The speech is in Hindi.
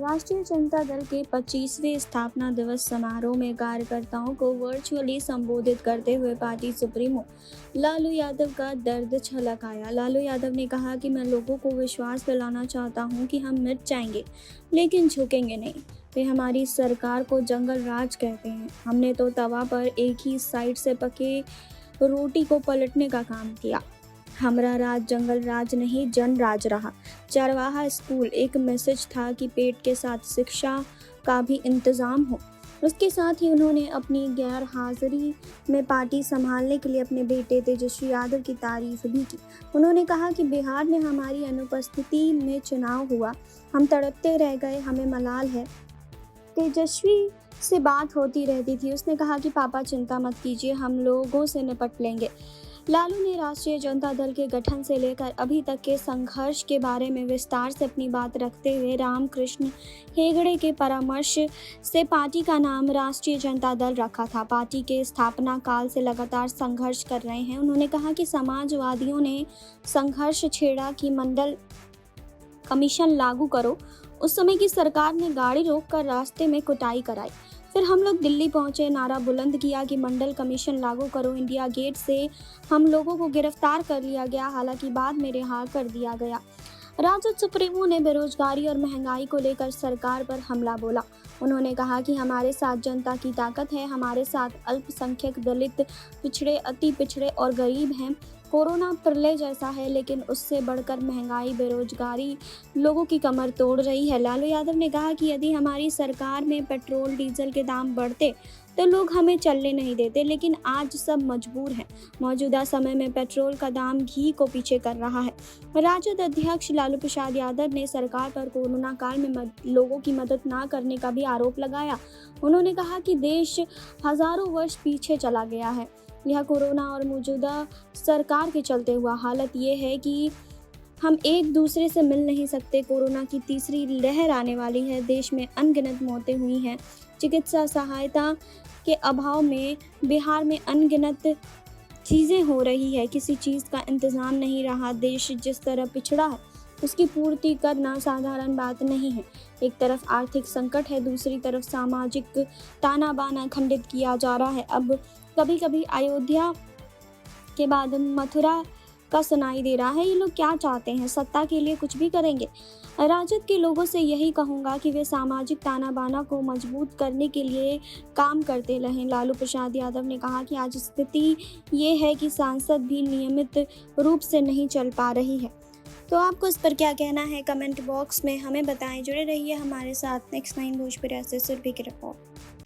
राष्ट्रीय जनता दल के 25वें स्थापना दिवस समारोह में कार्यकर्ताओं को वर्चुअली संबोधित करते हुए पार्टी सुप्रीमो लालू यादव का दर्द छलक आया। लालू यादव ने कहा कि मैं लोगों को विश्वास दिलाना चाहता हूं कि हम मिट जाएंगे लेकिन झुकेंगे नहीं। वे हमारी सरकार को जंगल राज कहते हैं। हमने तो तवा पर एक ही साइड से पके रोटी को पलटने का काम किया। हमारा राज जंगल राज नहीं, जन राज रहा। चरवाहा स्कूल एक मैसेज था कि पेट के साथ शिक्षा का भी इंतजाम हो। उसके साथ ही उन्होंने अपनी गैर हाजिरी में पार्टी संभालने के लिए अपने बेटे तेजस्वी यादव की तारीफ भी की। उन्होंने कहा कि बिहार में हमारी अनुपस्थिति में चुनाव हुआ, हम तड़पते रह गए, हमें मलाल है। तेजस्वी से बात होती रहती थी। उसने कहा कि पापा चिंता मत कीजिए, हम लोगों से निपट लेंगे। लालू ने राष्ट्रीय जनता दल के गठन से लेकर अभी तक के संघर्ष के बारे में विस्तार से अपनी बात रखते हुए रामकृष्ण हेगड़े के परामर्श से पार्टी का नाम राष्ट्रीय जनता दल रखा था। पार्टी के स्थापना काल से लगातार संघर्ष कर रहे हैं। उन्होंने कहा कि समाजवादियों ने संघर्ष छेड़ा कि मंडल कमीशन लागू करो। उस समय की सरकार ने गाड़ी रोककर रास्ते में कुटाई कराई। फिर हम लोग दिल्ली पहुंचे, नारा बुलंद किया कि मंडल कमीशन लागू करो। इंडिया गेट से हम लोगों को गिरफ्तार कर लिया गया, हालांकि बाद में रिहा कर दिया गया। राजद सुप्रीमो ने बेरोजगारी और महंगाई को लेकर सरकार पर हमला बोला। उन्होंने कहा कि हमारे साथ जनता की ताकत है, हमारे साथ अल्पसंख्यक, दलित, पिछड़े, अति पिछड़े और गरीब हैं। कोरोना प्रलय जैसा है, लेकिन उससे बढ़कर महंगाई, बेरोजगारी लोगों की कमर तोड़ रही है। लालू यादव ने कहा कि यदि हमारी सरकार में पेट्रोल डीजल के दाम बढ़ते तो लोग हमें चलने नहीं देते, लेकिन आज सब मजबूर हैं। मौजूदा समय में पेट्रोल का दाम घी को पीछे कर रहा है। राजद अध्यक्ष लालू प्रसाद यादव ने सरकार पर कोरोना काल में लोगों की मदद न करने का भी आरोप लगाया। उन्होंने कहा कि देश हजारों वर्ष पीछे चला गया है। यह कोरोना और मौजूदा सरकार के चलते हुआ हालत ये है कि हम एक दूसरे से मिल नहीं सकते। कोरोना की तीसरी लहर आने वाली है। देश में अनगिनत मौतें हुई हैं। चिकित्सा सहायता के अभाव में बिहार में अनगिनत चीज़ें हो रही है। किसी चीज़ का इंतज़ाम नहीं रहा। देश जिस तरह पिछड़ा है उसकी पूर्ति करना साधारण बात नहीं है। एक तरफ आर्थिक संकट है, दूसरी तरफ सामाजिक ताना बाना खंडित किया जा रहा है। अब कभी कभी अयोध्या के बाद मथुरा का सुनाई दे रहा है। ये लोग क्या चाहते हैं? सत्ता के लिए कुछ भी करेंगे। राजद के लोगों से यही कहूँगा कि वे सामाजिक ताना बाना को मजबूत करने के लिए काम करते रहें। लालू प्रसाद यादव ने कहा कि आज स्थिति ये है कि सांसद भी नियमित रूप से नहीं चल पा रही है। तो आपको इस पर क्या कहना है? कमेंट बॉक्स में हमें बताएं। जुड़े रहिए हमारे साथ। नेक्स्ट 9 भोजपुरी से सुरभि की रिपोर्ट।